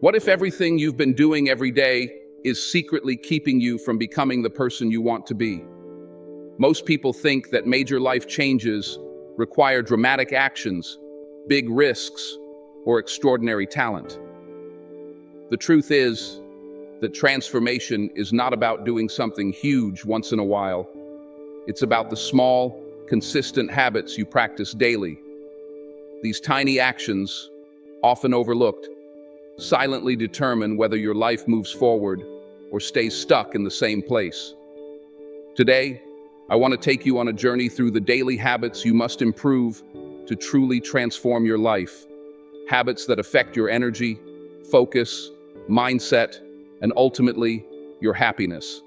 What if everything you've been doing every day is secretly keeping you from becoming the person you want to be? Most people think that major life changes require dramatic actions, big risks, or extraordinary talent. The truth is that transformation is not about doing something huge once in a while. It's about the small, consistent habits you practice daily. These tiny actions, often overlooked, silently determine whether your life moves forward or stays stuck in the same place. Today, I want to take you on a journey through the daily habits you must improve to truly transform your life. Habits that affect your energy, focus, mindset, and ultimately, your happiness.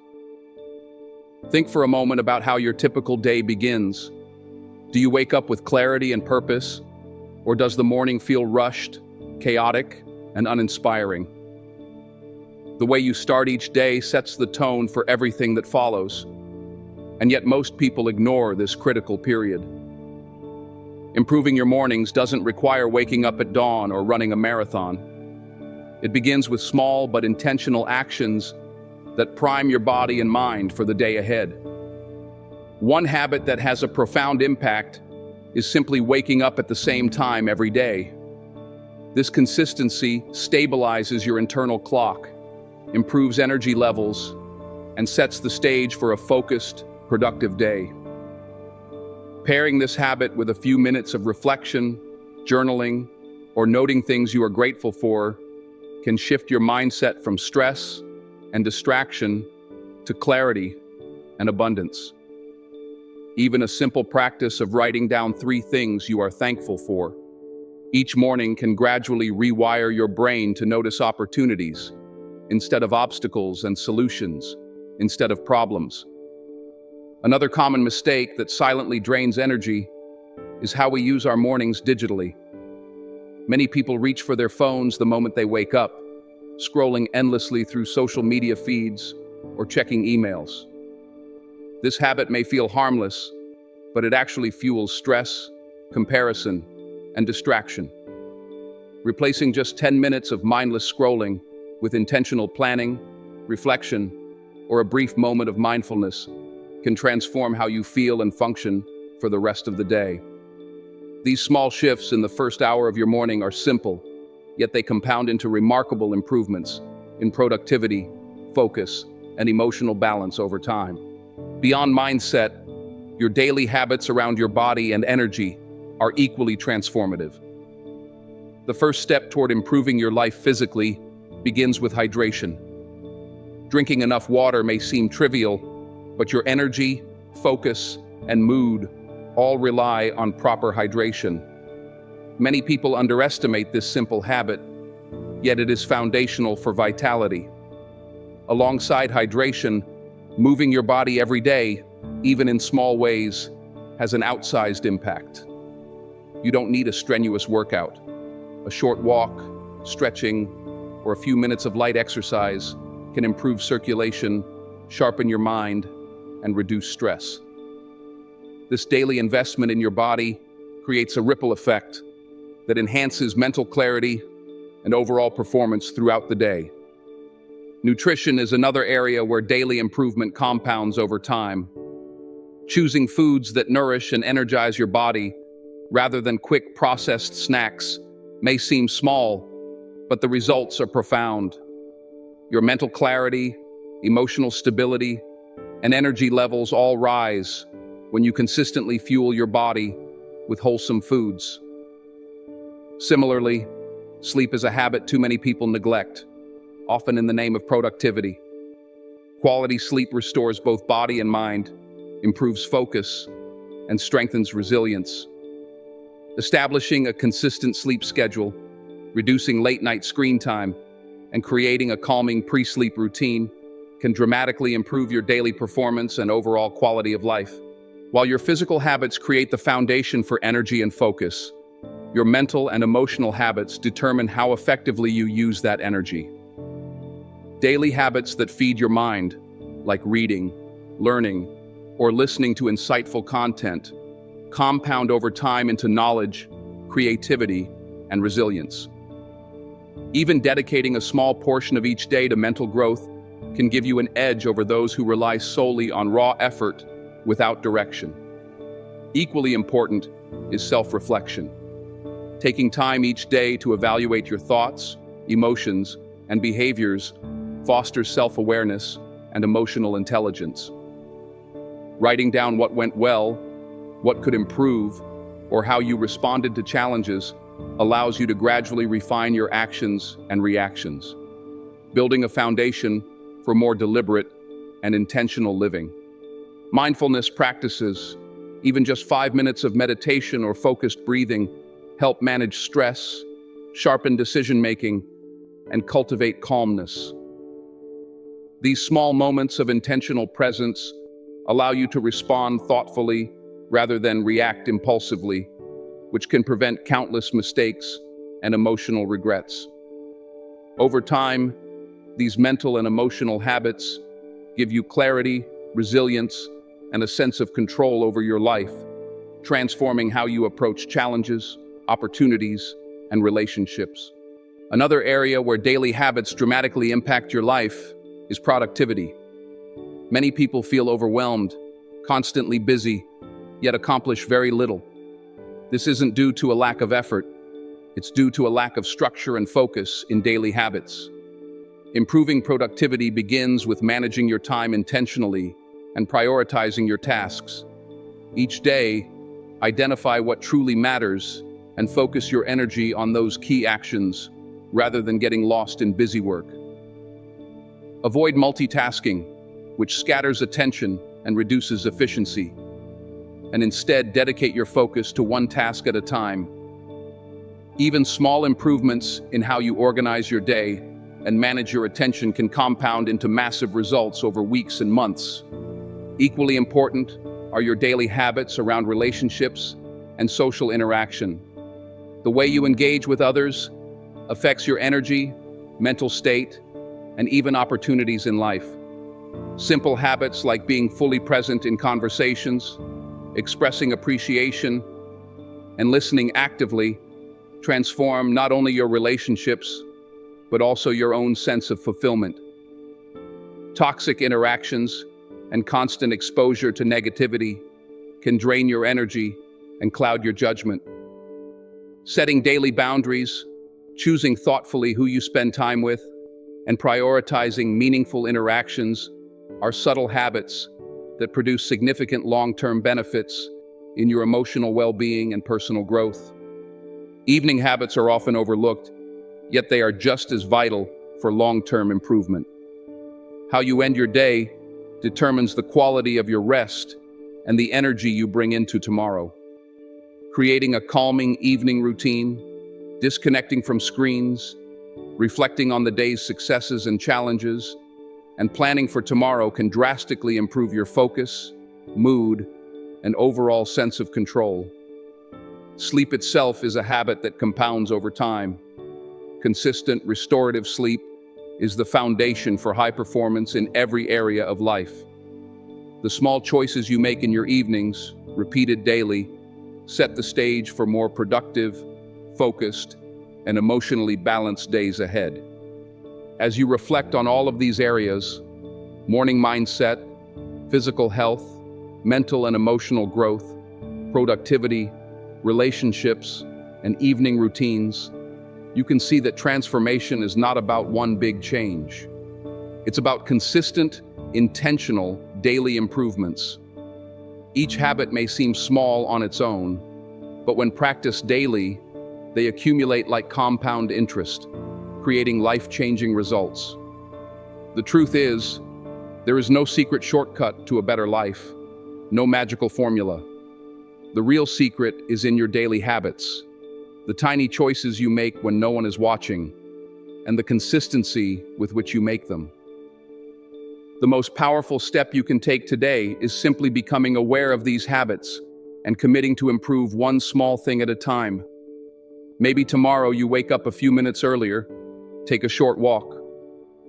Think for a moment about how your typical day begins. Do you wake up with clarity and purpose, or does the morning feel rushed, chaotic, and uninspiring? The way you start each day sets the tone for everything that follows, and yet most people ignore this critical period. Improving your mornings doesn't require waking up at dawn or running a marathon. It begins with small but intentional actions that prime your body and mind for the day ahead. One habit that has a profound impact is simply waking up at the same time every day. This consistency stabilizes your internal clock, improves energy levels, and sets the stage for a focused, productive day. Pairing this habit with a few minutes of reflection, journaling, or noting things you are grateful for can shift your mindset from stress and distraction to clarity and abundance. Even a simple practice of writing down 3 things you are thankful for each morning can gradually rewire your brain to notice opportunities instead of obstacles and solutions instead of problems. Another common mistake that silently drains energy is how we use our mornings digitally. Many people reach for their phones the moment they wake up, scrolling endlessly through social media feeds or checking emails. This habit may feel harmless, but it actually fuels stress, comparison, and distraction. Replacing just 10 minutes of mindless scrolling with intentional planning, reflection, or a brief moment of mindfulness can transform how you feel and function for the rest of the day. These small shifts in the first hour of your morning are simple, yet they compound into remarkable improvements in productivity, focus, and emotional balance over time. Beyond mindset, your daily habits around your body and energy are equally transformative. The first step toward improving your life physically begins with hydration. Drinking enough water may seem trivial, but your energy, focus, and mood all rely on proper hydration. Many people underestimate this simple habit, yet it is foundational for vitality. Alongside hydration, moving your body every day, even in small ways, has an outsized impact. You don't need a strenuous workout. A short walk, stretching, or a few minutes of light exercise can improve circulation, sharpen your mind, and reduce stress. This daily investment in your body creates a ripple effect that enhances mental clarity and overall performance throughout the day. Nutrition is another area where daily improvement compounds over time. Choosing foods that nourish and energize your body rather than quick processed snacks may seem small, but the results are profound. Your mental clarity, emotional stability, and energy levels all rise when you consistently fuel your body with wholesome foods. Similarly, sleep is a habit too many people neglect, often in the name of productivity. Quality sleep restores both body and mind, improves focus, and strengthens resilience. Establishing a consistent sleep schedule, reducing late-night screen time, and creating a calming pre-sleep routine can dramatically improve your daily performance and overall quality of life. While your physical habits create the foundation for energy and focus, your mental and emotional habits determine how effectively you use that energy. Daily habits that feed your mind, like reading, learning, or listening to insightful content, compound over time into knowledge, creativity, and resilience. Even dedicating a small portion of each day to mental growth can give you an edge over those who rely solely on raw effort without direction. Equally important is self-reflection. Taking time each day to evaluate your thoughts, emotions, and behaviors fosters self-awareness and emotional intelligence. Writing down what went well, what could improve, or how you responded to challenges allows you to gradually refine your actions and reactions, building a foundation for more deliberate and intentional living. Mindfulness practices, even just 5 minutes of meditation or focused breathing, help manage stress, sharpen decision-making, and cultivate calmness. These small moments of intentional presence allow you to respond thoughtfully rather than react impulsively, which can prevent countless mistakes and emotional regrets. Over time, these mental and emotional habits give you clarity, resilience, and a sense of control over your life, transforming how you approach challenges, opportunities, and relationships. Another area where daily habits dramatically impact your life is productivity. Many people feel overwhelmed, constantly busy, yet accomplish very little. This isn't due to a lack of effort. It's due to a lack of structure and focus in daily habits. Improving productivity begins with managing your time intentionally and prioritizing your tasks. Each day, identify what truly matters and focus your energy on those key actions rather than getting lost in busy work. Avoid multitasking, which scatters attention and reduces efficiency, and instead dedicate your focus to one task at a time. Even small improvements in how you organize your day and manage your attention can compound into massive results over weeks and months. Equally important are your daily habits around relationships and social interaction. The way you engage with others affects your energy, mental state, and even opportunities in life. Simple habits like being fully present in conversations, expressing appreciation, and listening actively transform not only your relationships, but also your own sense of fulfillment. Toxic interactions and constant exposure to negativity can drain your energy and cloud your judgment. Setting daily boundaries, choosing thoughtfully who you spend time with, and prioritizing meaningful interactions are subtle habits that produce significant long-term benefits in your emotional well-being and personal growth. Evening habits are often overlooked, yet they are just as vital for long-term improvement. How you end your day determines the quality of your rest and the energy you bring into tomorrow. Creating a calming evening routine, disconnecting from screens, reflecting on the day's successes and challenges, and planning for tomorrow can drastically improve your focus, mood, and overall sense of control. Sleep itself is a habit that compounds over time. Consistent, restorative sleep is the foundation for high performance in every area of life. The small choices you make in your evenings, repeated daily, set the stage for more productive, focused, and emotionally balanced days ahead. As you reflect on all of these areas, morning mindset, physical health, mental and emotional growth, productivity, relationships, and evening routines, you can see that transformation is not about one big change. It's about consistent, intentional, daily improvements. Each habit may seem small on its own, but when practiced daily, they accumulate like compound interest, creating life-changing results. The truth is, there is no secret shortcut to a better life, no magical formula. The real secret is in your daily habits, the tiny choices you make when no one is watching, and the consistency with which you make them. The most powerful step you can take today is simply becoming aware of these habits and committing to improve one small thing at a time. Maybe tomorrow you wake up a few minutes earlier, take a short walk,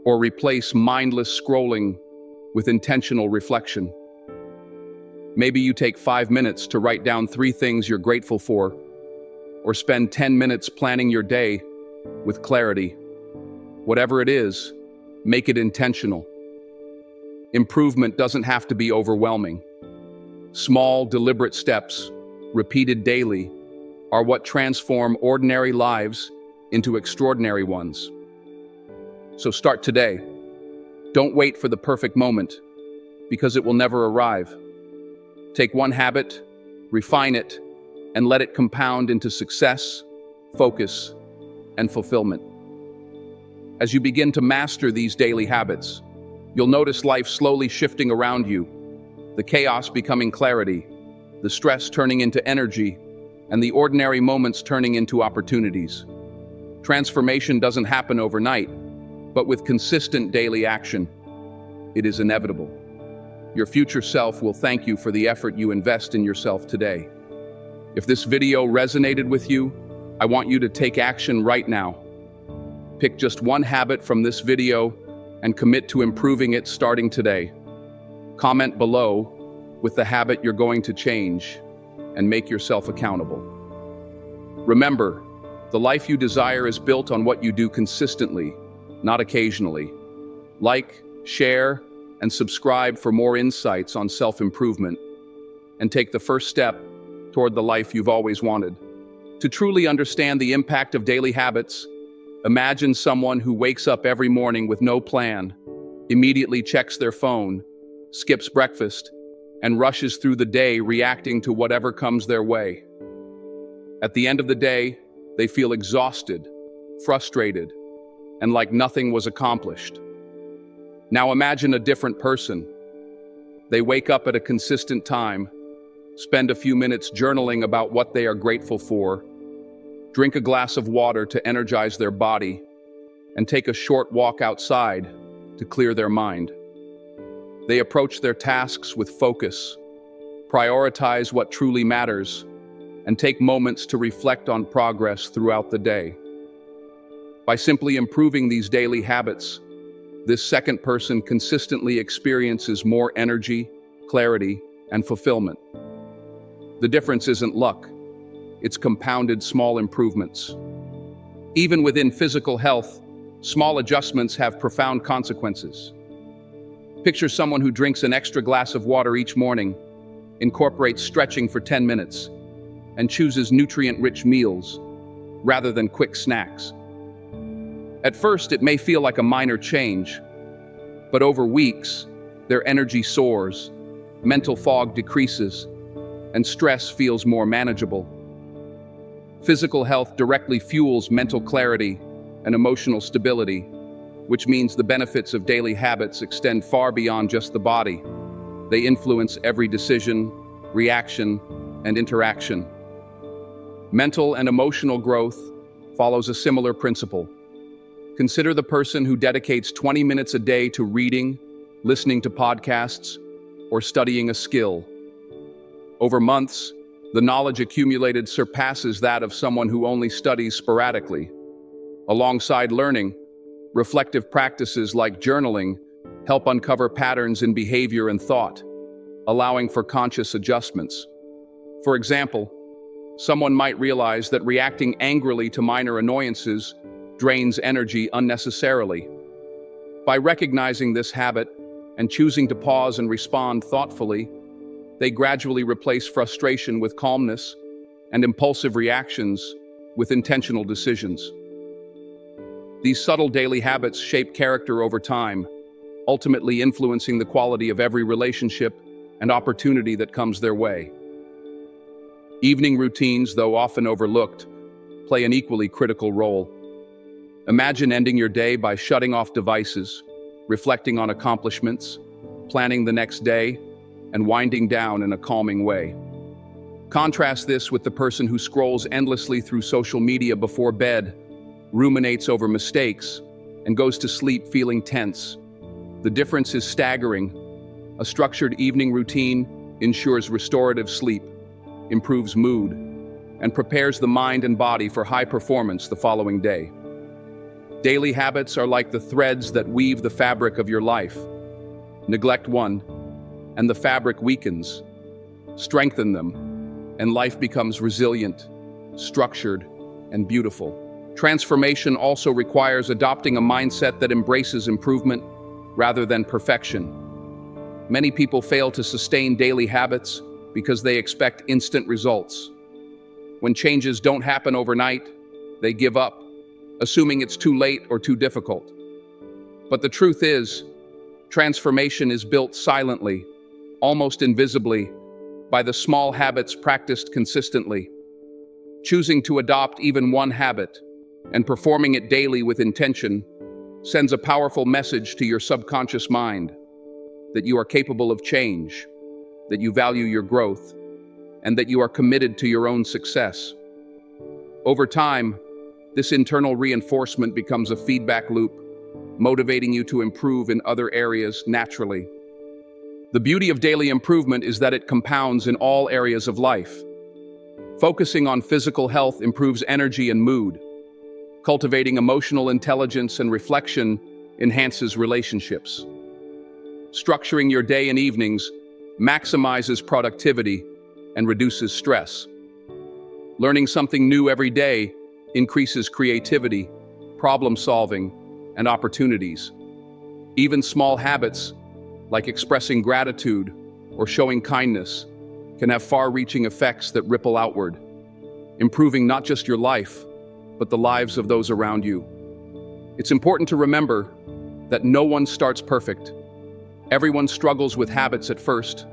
or replace mindless scrolling with intentional reflection. Maybe you take 5 minutes to write down 3 things you're grateful for, or spend 10 minutes planning your day with clarity. Whatever it is, make it intentional. Improvement doesn't have to be overwhelming. Small, deliberate steps, repeated daily, are what transform ordinary lives into extraordinary ones. So start today. Don't wait for the perfect moment, because it will never arrive. Take one habit, refine it, and let it compound into success, focus, and fulfillment. As you begin to master these daily habits, you'll notice life slowly shifting around you, the chaos becoming clarity, the stress turning into energy, and the ordinary moments turning into opportunities. Transformation doesn't happen overnight, but with consistent daily action, it is inevitable. Your future self will thank you for the effort you invest in yourself today. If this video resonated with you, I want you to take action right now. Pick just one habit from this video and commit to improving it starting today. Comment below with the habit you're going to change and make yourself accountable. Remember, the life you desire is built on what you do consistently, not occasionally. Like, share, and subscribe for more insights on self-improvement, and take the first step toward the life you've always wanted. To truly understand the impact of daily habits, imagine someone who wakes up every morning with no plan, immediately checks their phone, skips breakfast, and rushes through the day reacting to whatever comes their way. At the end of the day, they feel exhausted, frustrated, and like nothing was accomplished. Now imagine a different person. They wake up at a consistent time, spend a few minutes journaling about what they are grateful for, drink a glass of water to energize their body, and take a short walk outside to clear their mind. They approach their tasks with focus, prioritize what truly matters, and take moments to reflect on progress throughout the day. By simply improving these daily habits, this second person consistently experiences more energy, clarity, and fulfillment. The difference isn't luck, it's compounded small improvements. Even within physical health, small adjustments have profound consequences. Picture someone who drinks an extra glass of water each morning, incorporates stretching for 10 minutes, and chooses nutrient-rich meals rather than quick snacks. At first, it may feel like a minor change, but over weeks, their energy soars, mental fog decreases, and stress feels more manageable. Physical health directly fuels mental clarity and emotional stability, which means the benefits of daily habits extend far beyond just the body. They influence every decision, reaction, and interaction. Mental and emotional growth follows a similar principle. Consider the person who dedicates 20 minutes a day to reading, listening to podcasts, or studying a skill. Over months, the knowledge accumulated surpasses that of someone who only studies sporadically. Alongside learning, reflective practices like journaling help uncover patterns in behavior and thought, allowing for conscious adjustments. For example, someone might realize that reacting angrily to minor annoyances drains energy unnecessarily. By recognizing this habit and choosing to pause and respond thoughtfully, they gradually replace frustration with calmness and impulsive reactions with intentional decisions. These subtle daily habits shape character over time, ultimately influencing the quality of every relationship and opportunity that comes their way. Evening routines, though often overlooked, play an equally critical role. Imagine ending your day by shutting off devices, reflecting on accomplishments, planning the next day, and winding down in a calming way. Contrast this with the person who scrolls endlessly through social media before bed, ruminates over mistakes, and goes to sleep feeling tense. The difference is staggering. A structured evening routine ensures restorative sleep, improves mood, and prepares the mind and body for high performance the following day. Daily habits are like the threads that weave the fabric of your life. Neglect one, and the fabric weakens. Strengthen them, and life becomes resilient, structured, and beautiful. Transformation also requires adopting a mindset that embraces improvement rather than perfection. Many people fail to sustain daily habits because they expect instant results. When changes don't happen overnight, they give up, assuming it's too late or too difficult. But the truth is, transformation is built silently, almost invisibly, by the small habits practiced consistently. Choosing to adopt even one habit and performing it daily with intention sends a powerful message to your subconscious mind that you are capable of change, that you value your growth, and that you are committed to your own success. Over time, this internal reinforcement becomes a feedback loop, motivating you to improve in other areas naturally. The beauty of daily improvement is that it compounds in all areas of life. Focusing on physical health improves energy and mood. Cultivating emotional intelligence and reflection enhances relationships. Structuring your day and evenings maximizes productivity and reduces stress. Learning something new every day increases creativity, problem solving, and opportunities. Even small habits, like expressing gratitude or showing kindness, can have far-reaching effects that ripple outward, improving not just your life, but the lives of those around you. It's important to remember that no one starts perfect. Everyone struggles with habits at first.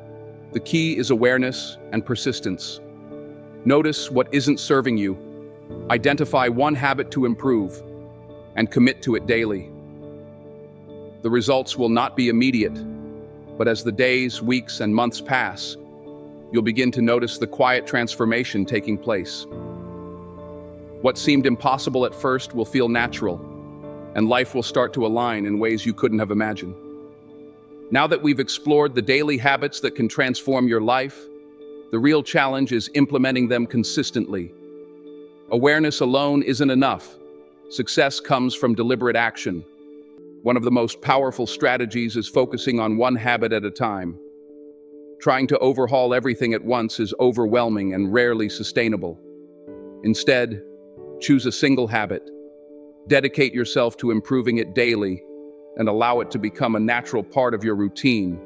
The key is awareness and persistence. Notice what isn't serving you. Identify one habit to improve and commit to it daily. The results will not be immediate, but as the days, weeks, and months pass, you'll begin to notice the quiet transformation taking place. What seemed impossible at first will feel natural, and life will start to align in ways you couldn't have imagined. Now that we've explored the daily habits that can transform your life, the real challenge is implementing them consistently. Awareness alone isn't enough. Success comes from deliberate action. One of the most powerful strategies is focusing on one habit at a time. Trying to overhaul everything at once is overwhelming and rarely sustainable. Instead, choose a single habit. Dedicate yourself to improving it daily and allow it to become a natural part of your routine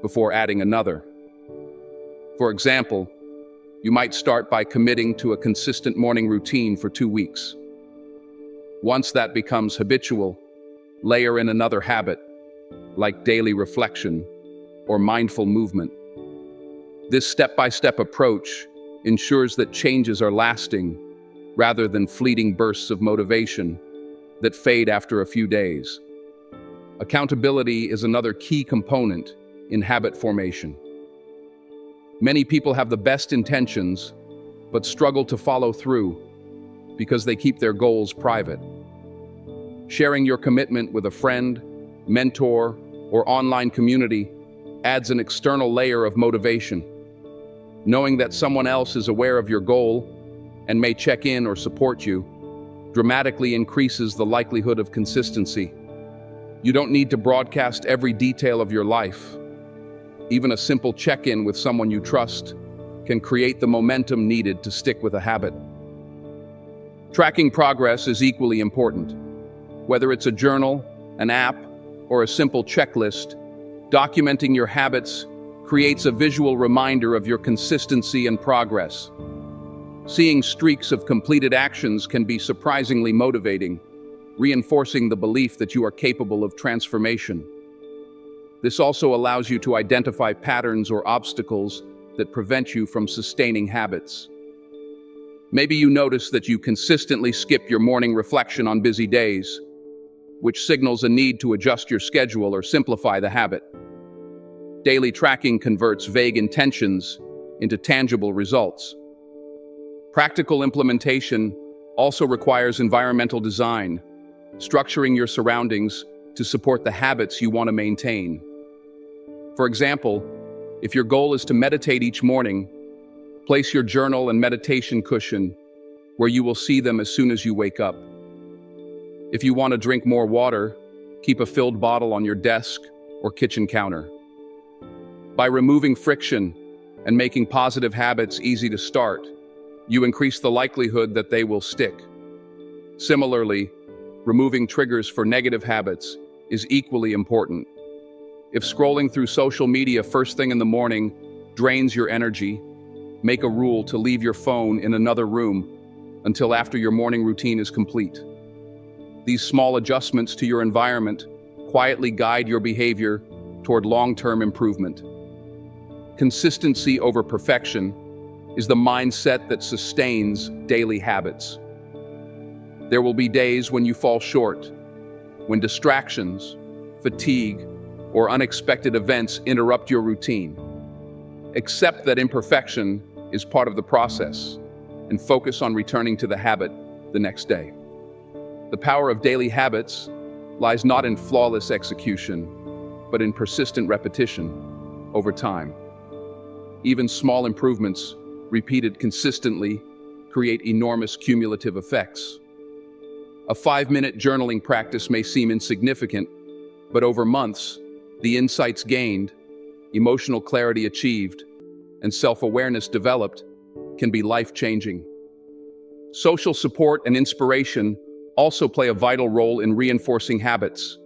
before adding another. For example, you might start by committing to a consistent morning routine for 2 weeks. Once that becomes habitual, layer in another habit, like daily reflection or mindful movement. This step-by-step approach ensures that changes are lasting rather than fleeting bursts of motivation that fade after a few days. Accountability is another key component in habit formation. Many people have the best intentions, but struggle to follow through because they keep their goals private. Sharing your commitment with a friend, mentor, or online community adds an external layer of motivation. Knowing that someone else is aware of your goal and may check in or support you dramatically increases the likelihood of consistency. You don't need to broadcast every detail of your life. Even a simple check-in with someone you trust can create the momentum needed to stick with a habit. Tracking progress is equally important. Whether it's a journal, an app, or a simple checklist, documenting your habits creates a visual reminder of your consistency and progress. Seeing streaks of completed actions can be surprisingly motivating, reinforcing the belief that you are capable of transformation. This also allows you to identify patterns or obstacles that prevent you from sustaining habits. Maybe you notice that you consistently skip your morning reflection on busy days, which signals a need to adjust your schedule or simplify the habit. Daily tracking converts vague intentions into tangible results. Practical implementation also requires environmental design, structuring your surroundings to support the habits you want to maintain. For example, if your goal is to meditate each morning, place your journal and meditation cushion where you will see them as soon as you wake up. If you want to drink more water, keep a filled bottle on your desk or kitchen counter. By removing friction and making positive habits easy to start, you increase the likelihood that they will stick. Similarly, removing triggers for negative habits is equally important. If scrolling through social media first thing in the morning drains your energy, make a rule to leave your phone in another room until after your morning routine is complete. These small adjustments to your environment quietly guide your behavior toward long-term improvement. Consistency over perfection is the mindset that sustains daily habits. There will be days when you fall short, when distractions, fatigue, or unexpected events interrupt your routine. Accept that imperfection is part of the process and focus on returning to the habit the next day. The power of daily habits lies not in flawless execution, but in persistent repetition over time. Even small improvements, repeated consistently, create enormous cumulative effects. A 5-minute journaling practice may seem insignificant, but over months, the insights gained, emotional clarity achieved, and self-awareness developed can be life-changing. Social support and inspiration also play a vital role in reinforcing habits.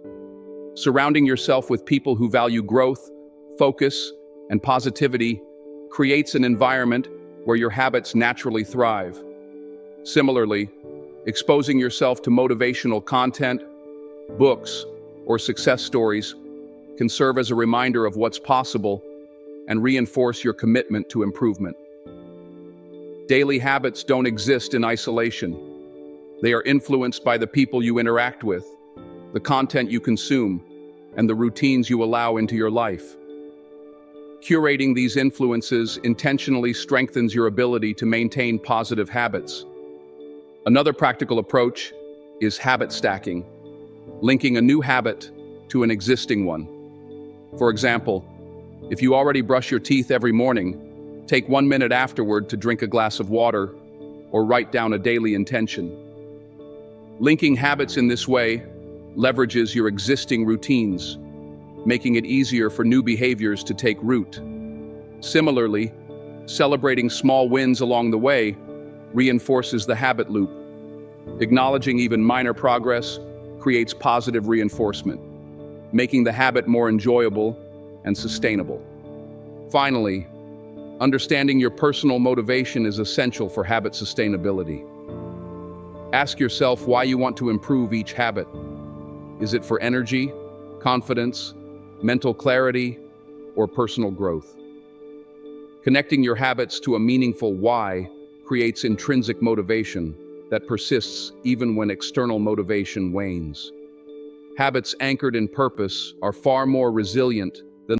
Surrounding yourself with people who value growth, focus, and positivity creates an environment where your habits naturally thrive. Similarly, exposing yourself to motivational content, books, or success stories can serve as a reminder of what's possible and reinforce your commitment to improvement. Daily habits don't exist in isolation. They are influenced by the people you interact with, the content you consume, and the routines you allow into your life. Curating these influences intentionally strengthens your ability to maintain positive habits. Another practical approach is habit stacking, linking a new habit to an existing one. For example, if you already brush your teeth every morning, take 1 minute afterward to drink a glass of water or write down a daily intention. Linking habits in this way leverages your existing routines, making it easier for new behaviors to take root. Similarly, celebrating small wins along the way reinforces the habit loop. Acknowledging even minor progress creates positive reinforcement, making the habit more enjoyable and sustainable. Finally, understanding your personal motivation is essential for habit sustainability. Ask yourself why you want to improve each habit. Is it for energy, confidence, mental clarity, or personal growth? Connecting your habits to a meaningful why creates intrinsic motivation that persists even when external motivation wanes. Habits anchored in purpose are far more resilient